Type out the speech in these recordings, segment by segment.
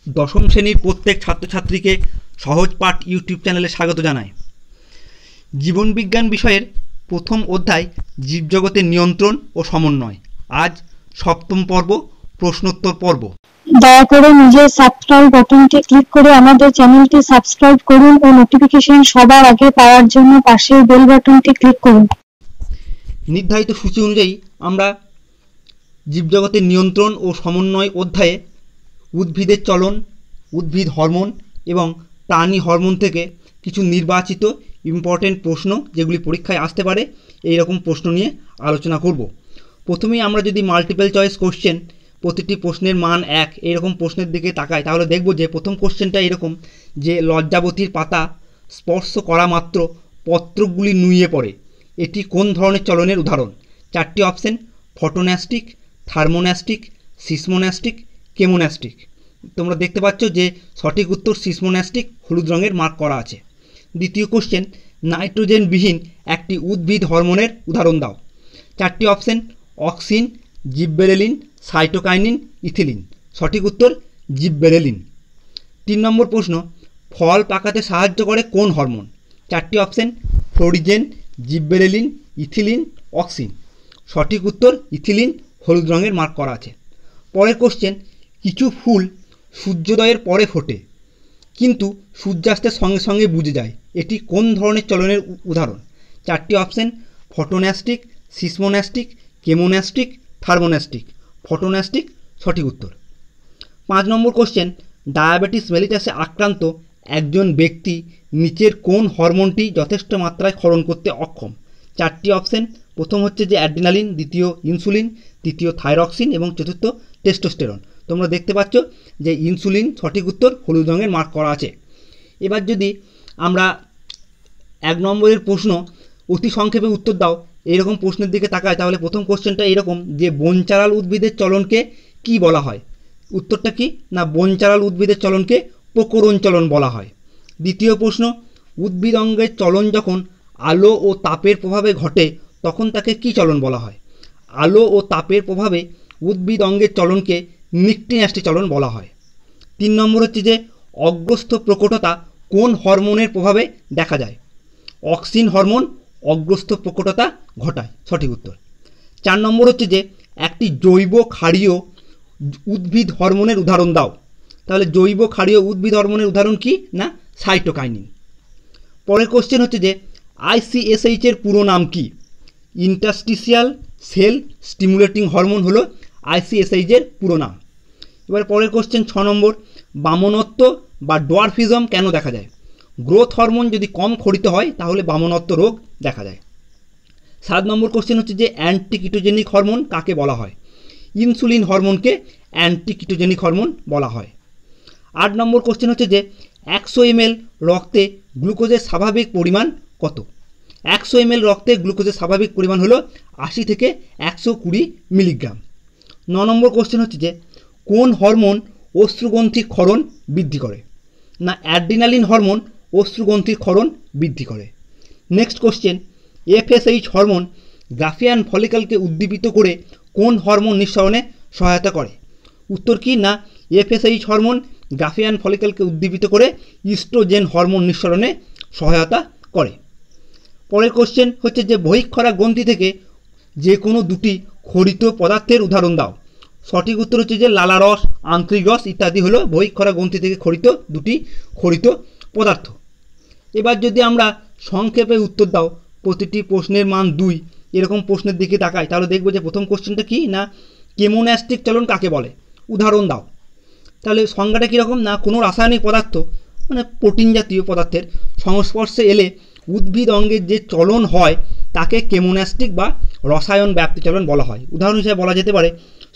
দশম শ্রেণীর প্রত্যেক ছাত্রছাত্রীকে সহজ পাঠ ইউটিউব চ্যানেলে স্বাগত জানাই। জীবনবিজ্ঞান বিষয়ের প্রথম অধ্যায় জীবজগতের নিয়ন্ত্রণ ও সমন্বয়। আজ সপ্তম পর্ব, প্রশ্নোত্তর পর্ব। দয়া করে নিজের সাবস্ক্রাইব বাটনটি ক্লিক করে আমাদের চ্যানেলটি সাবস্ক্রাইব করুন ও নোটিফিকেশন সবার আগে পাওয়ার জন্য পাশের বেল বাটনটি ক্লিক করুন। নির্ধারিত সূচি অনুযায়ী আমরা জীবজগতের নিয়ন্ত্রণ ও সমন্বয় অধ্যায়ে উদ্ভিদের চলন, উদ্ভিদ হরমোন এবং প্রাণী হরমোন থেকে কিছু নির্বাচিত ইম্পর্টেন্ট প্রশ্ন, যেগুলি পরীক্ষায় আসতে পারে, এই রকম প্রশ্ন নিয়ে আলোচনা করব। প্রথমেই আমরা যদি মাল্টিপল চয়েস কোশ্চেন, প্রতিটি প্রশ্নের মান 1 এইরকম প্রশ্নের দিকে তাকাই, তাহলে দেখব যে প্রথম কোশ্চেনটা এরকম যে লজ্জাবতীর পাতা স্পর্শ করা মাত্র পত্রগুলি নুয়ে পড়ে, এটি কোন ধরনের চলনের উদাহরণ? 4টি option: photonastic, thermonastic, seismonastic, chemonastic. তোমরা দেখতে পাচ্ছ যে সঠিক উত্তর সিসমোন্যাস্টিক, হলুদ রঙের মার্ক করা আছে। দ্বিতীয় কোশ্চেন: নাইট্রোজেনবিহীন একটি উদ্ভিদ হরমোনের উদাহরণ দাও। 4টি অপশন: অক্সিন, জিববেরেলিন, সাইটোকাইনিন, ইথিলিন। সঠিক উত্তর জিববেরেলিন। 3 নম্বর প্রশ্ন: ফল পাকাতে সাহায্য করে কোন হরমোন? 4টি অপশন: ফ্লোরিজেন, জিববেরেলিন, ইথিলিন, অক্সিন। সঠিক উত্তর ইথিলিন, হলুদ রঙের মার্ক করা আছে। পরের কোশ্চেন: কিছু ফুল সূর্যোদয়ের পরে ফোটে কিন্তু সূর্যাস্তের সঙ্গে সঙ্গে বুঝে যায়, এটি কোন ধরনের চলনের উদাহরণ? 4টি option: photonastic, seismonastic, chemonastic, thermonastic. Photonastic সঠিক উত্তর। 5 নম্বর কোশ্চেন: ডায়াবেটিস মেলিটাসে আক্রান্ত একজন ব্যক্তি নিচের কোন হরমোনটি যথেষ্ট মাত্রায় ক্ষরণ করতে অক্ষম? 4টি অপশন: প্রথম হচ্ছে যে অ্যাড্রিনালিন, দ্বিতীয় ইনসুলিন, তৃতীয় থাইরক্সিন এবং চতুর্থ টেস্টোস্টেরন। তোমরা দেখতে পাচ্ছ যে ইনসুলিন সঠিক উত্তর, হলুদ রঙের মার্ক করা আছে। এবার যদি আমরা 1 নম্বরের প্রশ্ন অতি সংক্ষেপে উত্তর দাও এইরকম প্রশ্নের দিকে তাকায়, তাহলে প্রথম কোশ্চেনটা এরকম যে বনচারাল উদ্ভিদের চলনকে কি বলা হয়? উত্তরটা কি না, বনচারাল উদ্ভিদের চলনকে প্রকরণ চলন বলা হয়। দ্বিতীয় প্রশ্ন: উদ্ভিদ অঙ্গের চলন যখন আলো ও তাপের প্রভাবে ঘটে তখন তাকে কি চলন বলা হয়? আলো ও তাপের প্রভাবে উদ্ভিদ অঙ্গের চলনকে নিকটিন্যাস্টি চলন বলা হয়। 3 নম্বর হচ্ছে যে অগ্রস্থ প্রকটতা কোন হরমোনের প্রভাবে দেখা যায়? অক্সিন হরমোন অগ্রস্থ প্রকটতা ঘটায়। সঠিক উত্তর। 4 নম্বর হচ্ছে যে একটি জৈব ক্ষারীয় উদ্ভিদ হরমোনের উদাহরণ দাও। তাহলে জৈব ক্ষারীয় উদ্ভিদ হরমোনের উদাহরণ কি না, সাইটোকাইনিন। পরের কোশ্চেন হচ্ছে যে ICSH এর পুরো নাম কি? ইন্টারস্টিশিয়াল সেল স্টিমুলেটিং হরমোন হলো ICSH এর পুরো নাম। এবার পরের কোশ্চেন 6 নম্বর: বামনত্ব বা ডোয়ারফিজম কেন দেখা যায়? গ্রোথ হরমোন যদি কম ক্ষরিত হয় তাহলে বামনত্ব রোগ দেখা যায়। 7 নম্বর কোশ্চেন হচ্ছে যে অ্যান্টিকিটোজেনিক হরমোন কাকে বলা হয়? ইনসুলিন হরমোনকে অ্যান্টিকিটোজেনিক হরমোন বলা হয়। 8 নম্বর কোশ্চেন হচ্ছে যে 100 ml রক্তে গ্লুকোজের স্বাভাবিক পরিমাণ কত? 100 ml রক্তে গ্লুকোজের স্বাভাবিক পরিমাণ হলো 80 থেকে 120 মিলিগ্রাম। 9 নম্বর কোশ্চেন হচ্ছে যে কোন হরমোন অশ্রুগ্রন্থির ক্ষরণ বৃদ্ধি করে? না, অ্যাড্রিনালিন হরমোন অশ্রুগ্রন্থির ক্ষরণ বৃদ্ধি করে। Next question: FSH hormone Graafian ফলিকলকে উদ্দীপিত করে কোন হরমোন নিঃসরণে সহায়তা করে? উত্তর কি না, FSH হরমোন গ্রাফিয়ান ফলিকলকে উদ্দীপিত করে ইস্ট্রোজেন হরমোন নিঃসরণে সহায়তা করে। পরের কোশ্চেন হচ্ছে যে বহিঃক্ষরা গ্রন্থি থেকে যে কোনো দুটি ক্ষরিত পদার্থের উদাহরণ দাও। সঠিক উত্তর হচ্ছে যে লালারস, আন্তরিক রস ইত্যাদি হলো বহিঃক্ষরা গ্রন্থি থেকে ক্ষরিত দুটি ক্ষরিত পদার্থ। এবার যদি আমরা সংক্ষেপে উত্তর দাও, প্রতিটি প্রশ্নের মান 2 এরকম প্রশ্নের দিকে তাকাই, তাহলে দেখব যে প্রথম কোশ্চেনটা কি না, কেমোন্যাস্টিক চলন কাকে বলে? উদাহরণ দাও। তাহলে সংজ্ঞাটা কীরকম না, কোনো রাসায়নিক পদার্থ মানে প্রোটিন জাতীয় পদার্থের সংস্পর্শে এলে উদ্ভিদ অঙ্গের যে চলন হয় তাকে কেমোন্যাস্টিক বা রসায়ন ব্যাপ্তি চলন বলা হয়। উদাহরণ হিসেবে বলা যেতে পারে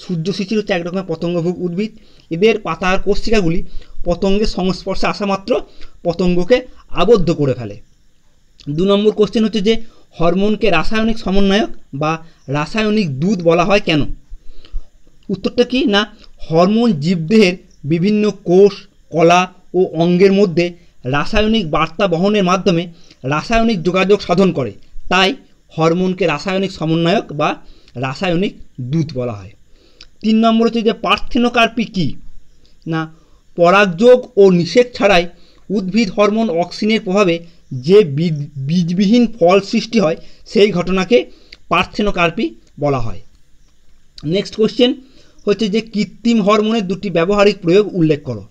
সূর্যশিশির হচ্ছে এক রকমের পতঙ্গভোগ উদ্ভিদ, এদের পাতার কোষিকাগুলি পতঙ্গের সংস্পর্শে আসা মাত্র পতঙ্গকে আবদ্ধ করে ফেলে। 2 নম্বর কোশ্চেন হচ্ছে যে হরমোনকে রাসায়নিক সমন্বয়ক বা রাসায়নিক দূত বলা হয় কেন? উত্তরটা কি না, হরমোন জীবদেহের বিভিন্ন কোষ, কলা ও অঙ্গের মধ্যে রাসায়নিক বার্তা বহনের মাধ্যমে রাসায়নিক যোগাযোগ সাধন করে, তাই হরমোনকে রাসায়নিক সমন্বয়ক বা রাসায়নিক দূত বলা হয়। 3 নম্বর হচ্ছে যে পার্থেনোকার্পি কী না, পরাগযোগ ও নিষেক ছাড়াই উদ্ভিদ হরমোন অক্সিনের প্রভাবে যে বীজবিহীন ফল সৃষ্টি হয় সেই ঘটনাকে পার্থেনোকার্পি বলা হয়। নেক্সট কোশ্চেন হচ্ছে যে কৃত্রিম হরমোনের দুটি ব্যবহারিক প্রয়োগ উল্লেখ করো।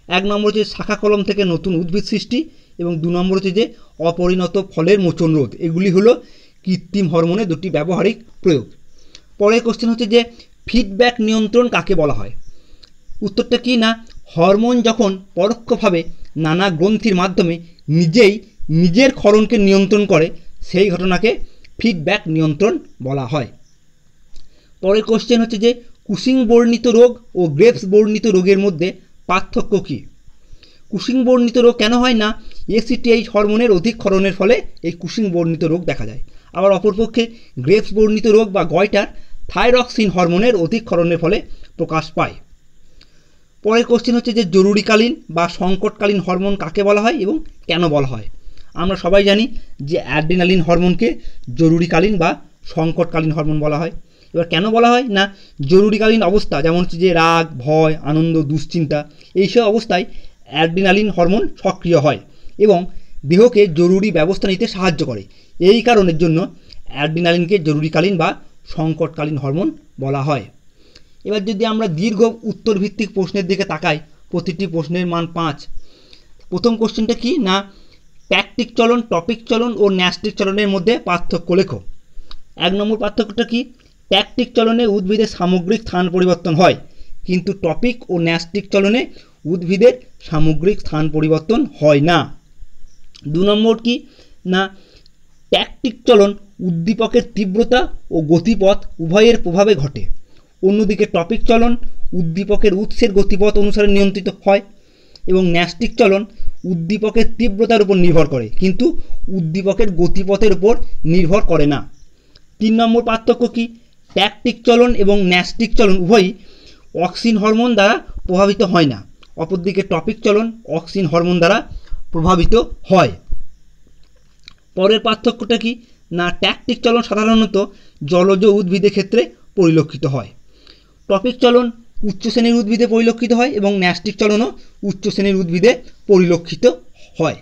1 নম্বর হচ্ছে শাখা কলম থেকে নতুন উদ্ভিদ সৃষ্টি এবং 2 নম্বর হচ্ছে যে অপরিণত ফলের মোচন রোধ। এগুলি হলো কৃত্রিম হরমোনের দুটি ব্যবহারিক প্রয়োগ। পরের কোশ্চেন হচ্ছে যে ফিডব্যাক নিয়ন্ত্রণ কাকে বলা হয়। উত্তরটা কি না হরমোন যখন পরোক্ষভাবে নানা গ্রন্থির মাধ্যমে নিজের ক্ষরণকে নিয়ন্ত্রণ করে সেই ঘটনাকে ফিডব্যাক নিয়ন্ত্রণ বলা হয়। পরের কোশ্চেন হচ্ছে যে কুশিং বর্ণিত রোগ ও গ্রেভস বর্ণিত রোগের মধ্যে পার্থক্য কী। কুশিং বর্ণিত রোগ কেন হয় না এসিটিএইচ হরমোনের অধিক ক্ষরণের ফলে এই কুশিং বর্ণিত রোগ দেখা যায়। আবার অপরপক্ষে গ্রেভস বর্ণিত রোগ বা গয়টার থাইরক্সিন হরমোনের অধিক ক্ষরণের ফলে প্রকাশ পায়। পরের কোশ্চেন হচ্ছে যে জরুরিকালীন বা সংকটকালীন হরমোন কাকে বলা হয় এবং কেন বলা হয়। আমরা সবাই জানি যে অ্যাড্রিনালিন হরমোনকে জরুরিকালীন বা সংকটকালীন হরমোন বলা হয়। এবার কেন বলা হয় না জরুরিকালীন অবস্থা যেমন হচ্ছে যে রাগ, ভয়, আনন্দ, দুশ্চিন্তা এইসব অবস্থায় অ্যাড্রিনালিন হরমোন সক্রিয় হয় এবং দেহকে জরুরি ব্যবস্থা নিতে সাহায্য করে। এই কারণের জন্য অ্যাড্রিনালিনকে জরুরিকালীন বা সংকটকালীন হরমোন বলা হয়। এবার যদি আমরা দীর্ঘ উত্তরভিত্তিক প্রশ্নের দিকে তাকাই, প্রতিটি প্রশ্নের মান 5। প্রথম কোশ্চেনটা কি না ট্যাকটিক চলন, টপিক চলন ও ন্যাস্টিক চলনের মধ্যে পার্থক্য লেখো। 1 নম্বর পার্থক্যটা কি ট্যাকটিক চলনে উদ্ভিদের সামগ্রিক স্থান পরিবর্তন হয় কিন্তু টপিক ও ন্যাস্টিক চলনে উদ্ভিদের সামগ্রিক স্থান পরিবর্তন হয় না। 2 নম্বর কি না ট্যাকটিক চলন উদ্দীপকের তীব্রতা ও গতিপথ উভয়ের প্রভাবে ঘটে, অন্যদিকে টপিক চলন উদ্দীপকের উৎসের গতিপথ অনুসারে নিয়ন্ত্রিত হয় এবং ন্যাস্টিক চলন উদ্দীপকের তীব্রতার উপর নির্ভর করে কিন্তু উদ্দীপকের গতিপথের উপর নির্ভর করে না। 3 নম্বর পার্থক্য কি ট্যাকটিক চলন এবং ন্যাস্টিক চলন উভয়ই অক্সিন হরমোন দ্বারা প্রভাবিত হয় না, অপরদিকে টপিক চলন অক্সিন হরমোন দ্বারা প্রভাবিত হয়। পরের পার্থক্যটা কি না ট্যাকটিক চলন সাধারণত জলজ উদ্ভিদের ক্ষেত্রে পরিলক্ষিত হয়, টপিক চলন উচ্চ শ্রেণীর উদ্ভিদে পরিলক্ষিত হয় এবং ন্যাস্টিক চলনও উচ্চ শ্রেণীর উদ্ভিদে পরিলক্ষিত হয়।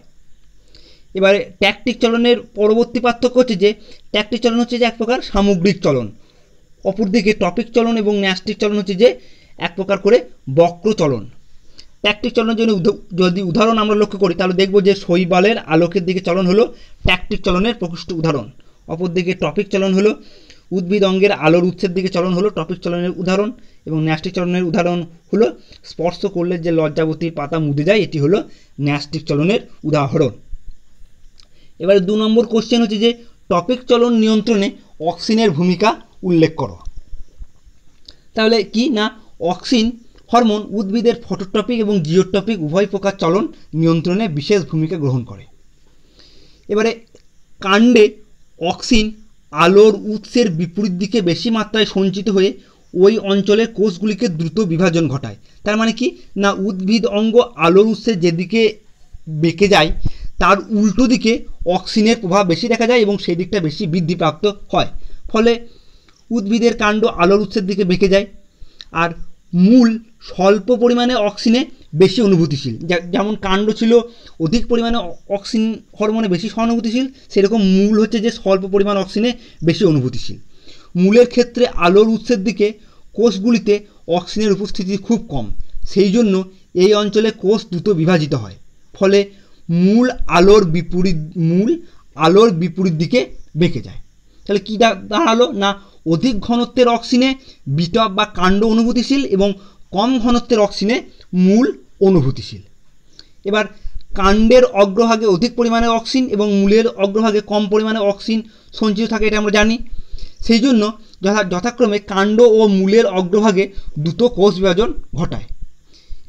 এবারে ট্যাকটিক চলনের পরবর্তী পার্থক্য হচ্ছে যে ট্যাকটিক চলন হচ্ছে যে এক প্রকার সামগ্রিক চলন, অপরদিকে টপিক চলন এবং ন্যাস্টিক চলন হচ্ছে যে এক প্রকার করে বক্র চলন। ট্যাকটিক চলনের জন্য যদি উদাহরণ আমরা লক্ষ্য করি তাহলে দেখব যে শৈবালের আলোকের দিকে চলন হলো ট্যাকটিক চলনের প্রকৃষ্ট উদাহরণ, অপরদিকে টপিক চলন হলো উদ্ভিদ অঙ্গের আলোর উৎসের দিকে চলন হলো টপিক চলনের উদাহরণ এবং ন্যাস্টিক চলনের উদাহরণ হলো স্পর্শ করলে যে লজ্জাবতীর পাতা মুদে যায়, এটি হলো ন্যাস্টিক চলনের উদাহরণ। এবারে 2 নম্বর কোশ্চেন হচ্ছে যে টপিক চলন নিয়ন্ত্রণে অক্সিনের ভূমিকা উল্লেখ করো। তাহলে কি না অক্সিন হরমোন উদ্ভিদের ফটোটপিক এবং জিওটপিক উভয় প্রকার চলন নিয়ন্ত্রণে বিশেষ ভূমিকা গ্রহণ করে। এবারে কাণ্ডে অক্সিন আলোর উৎসের বিপরীত দিকে বেশি মাত্রায় সঞ্চিত হয়ে ওই অঞ্চলের কোষগুলিকে দ্রুত বিভাজন ঘটায়। তার মানে কি না উদ্ভিদ অঙ্গ আলোর উৎসের যেদিকে বেঁকে যায় তার উল্টো দিকে অক্সিনের প্রভাব বেশি দেখা যায় এবং সেই দিকটা বেশি বৃদ্ধিপ্রাপ্ত হয়, ফলে উদ্ভিদের কাণ্ড আলোর উৎসের দিকে বেঁকে যায়। আর মূল স্বল্প পরিমাণে অক্সিনে বেশি অনুভূতিশীল, যেমন কাণ্ড ছিল অধিক পরিমাণে অক্সিন হরমোনে বেশি সহানুভূতিশীল, সেরকম মূল হচ্ছে যে স্বল্প পরিমাণ অক্সিনে বেশি অনুভূতিশীল। মূলের ক্ষেত্রে আলোর উৎসের দিকে কোষগুলিতে অক্সিনের উপস্থিতি খুব কম, সেই জন্য এই অঞ্চলে কোষ দ্রুত বিভাজিত হয়, ফলে মূল আলোর বিপরীত দিকে বেঁকে যায়। তাহলে কী দাঁড়ালো না অধিক ঘনত্বের অক্সিনে বিটপ বা কাণ্ড অনুভূতিশীল এবং কম ঘনত্বের অক্সিনে মূল অনুভূতিশীল। এবার কাণ্ডের অগ্রভাগে অধিক পরিমাণে অক্সিন এবং মূলের অগ্রভাগে কম পরিমাণে অক্সিন সঞ্চিত থাকে, এটা আমরা জানি। সেই জন্য যথাক্রমে কাণ্ড ও মূলের অগ্রভাগে দ্রুত কোষ বিভাজন ঘটায়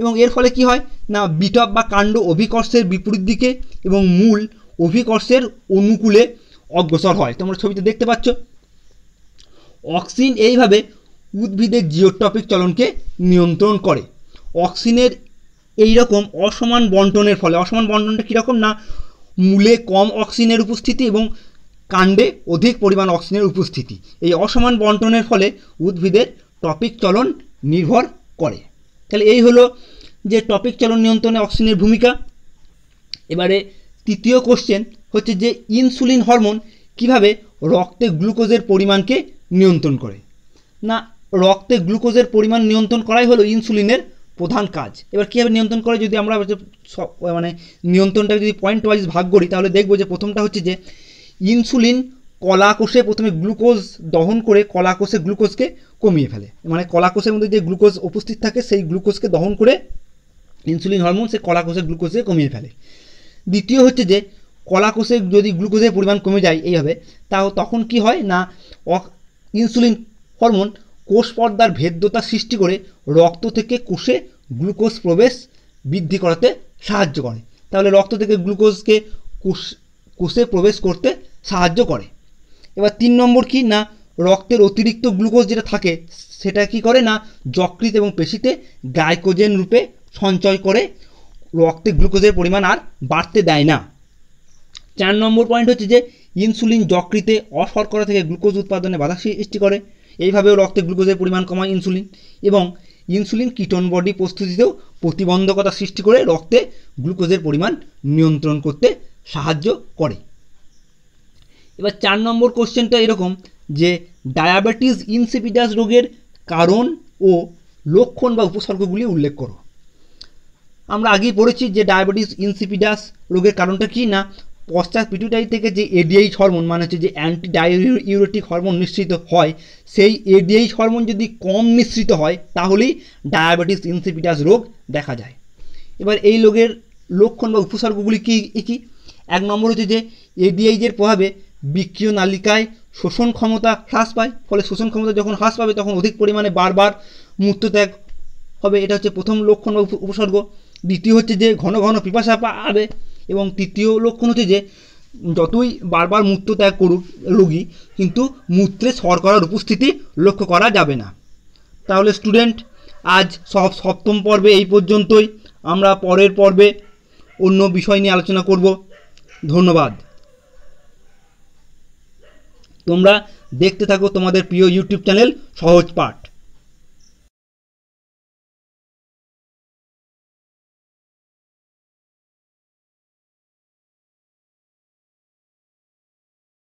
এবং এর ফলে কি হয় না বিটপ বা কাণ্ড অভিকর্ষের বিপরীত দিকে এবং মূল অভিকর্ষের অনুকূলে অগ্রসর হয়। তোমরা ছবিতে দেখতে পাচ্ছ অক্সিন এইভাবে উদ্ভিদের জিওটপিক চলনকে নিয়ন্ত্রণ করে। অক্সিনের এই রকম অসমান বন্টনের ফলে, অসমান বন্টনটা কীরকম না মূলে কম অক্সিনের উপস্থিতি এবং কাণ্ডে অধিক পরিমাণ অক্সিনের উপস্থিতি, এই অসমান বন্টনের ফলে উদ্ভিদের টপিক চলন নির্ভর করে। তাহলে এই হলো যে টপিক চলন নিয়ন্ত্রণে অক্সিনের ভূমিকা। এবারে তৃতীয় কোশ্চেন হচ্ছে যে ইনসুলিন হরমোন কিভাবে রক্তে গ্লুকোজের পরিমাণকে নিয়ন্ত্রণ করে। না, রক্তে গ্লুকোজের পরিমাণ নিয়ন্ত্রণ করাই হলো ইনসুলিনের প্রধান কাজ। এবার কীভাবে নিয়ন্ত্রণ করে, যদি আমরা মানে নিয়ন্ত্রণটাকে যদি পয়েন্ট ওয়াইজ ভাগ করি তাহলে দেখব যে প্রথমটা হচ্ছে যে ইনসুলিন কলাকোষে প্রথমে গ্লুকোজ দহন করে কলাকোষে গ্লুকোজকে কমিয়ে ফেলে, মানে কলাকোষের মধ্যে যে গ্লুকোজ উপস্থিত থাকে সেই গ্লুকোজকে দহন করে ইনসুলিন হরমোন সে কলাকোষের গ্লুকোজকে কমিয়ে ফেলে। দ্বিতীয় হচ্ছে যে কলাকোষে যদি গ্লুকোজের পরিমাণ কমে যায় এইভাবে, তাও তখন কি হয় না ইনসুলিন হরমোন কোষ পর্দার ভেদ্যতা সৃষ্টি করে রক্ত থেকে কোষে গ্লুকোজ প্রবেশ বৃদ্ধি করাতে সাহায্য করে। তাহলে রক্ত থেকে গ্লুকোজকে কোষে প্রবেশ করতে সাহায্য করে। এবার 3 নম্বর কি না, রক্তের অতিরিক্ত গ্লুকোজ যেটা থাকে সেটা কি করে না যকৃৎ এবং পেশিতে গ্লাইকোজেন রূপে সঞ্চয় করে রক্তে গ্লুকোজের পরিমাণ আর বাড়তে দেয় না। 4 নম্বর পয়েন্ট হচ্ছে যে ইনসুলিন যকৃতে অশর্করা থেকে গ্লুকোজ উৎপাদনে বাধা সৃষ্টি করে, এইভাবেও রক্তে গ্লুকোজের পরিমাণ কমায় ইনসুলিন। এবং ইনসুলিন কিটোন বডি প্রস্তুতিতেও প্রতিবন্ধকতা সৃষ্টি করে রক্তে গ্লুকোজের পরিমাণ নিয়ন্ত্রণ করতে সাহায্য করে। এবার 4 নম্বর কোশ্চেনটা এরকম যে ডায়াবেটিস ইনসিপিডাস রোগের কারণ ও লক্ষণ বা উপসর্গগুলি উল্লেখ করো। আমরা আগেই পড়েছি যে ডায়াবেটিস ইনসিপিডাস রোগের কারণটা কি না পশ্চাৎ পিটুইটারি থেকে যে এডিএইচ হরমোন মানে হচ্ছে যে অ্যান্টি ডাইউরেটিক হরমোন নিঃসৃত হয়, সেই এডিএইচ হরমোন যদি কম নিঃসৃত হয় তাহলেই ডায়াবেটিস ইনসিপিডাস রোগ দেখা যায়। এবার এই রোগের লক্ষণ বা উপসর্গগুলি কী কী? 1 নম্বর হচ্ছে যে এডিএইচের প্রভাবে বিক্রিয় নালিকায় শোষণ ক্ষমতা হ্রাস পায়, ফলে শোষণ ক্ষমতা যখন হ্রাস পাবে তখন অধিক পরিমাণে বারবার মূত্রত্যাগ হবে, এটা হচ্ছে প্রথম লক্ষণ বা উপসর্গ। দ্বিতীয় হচ্ছে যে ঘন ঘন পিপাসা পাবে, এবং তৃতীয় লক্ষণ হচ্ছে যে যতই বারবার মূত্রত্যাগ করুক রোগী কিন্তু মূত্রে শর্করার উপস্থিতি লক্ষ্য করা যাবে না। তাহলে স্টুডেন্ট আজ সপ্তম পর্বে এই পর্যন্তই, আমরা পরের পর্বে অন্য বিষয় নিয়ে আলোচনা করব। ধন্যবাদ। তোমরা দেখতে থাকো তোমাদের প্রিয় ইউটিউব চ্যানেল সহজ পাঠ।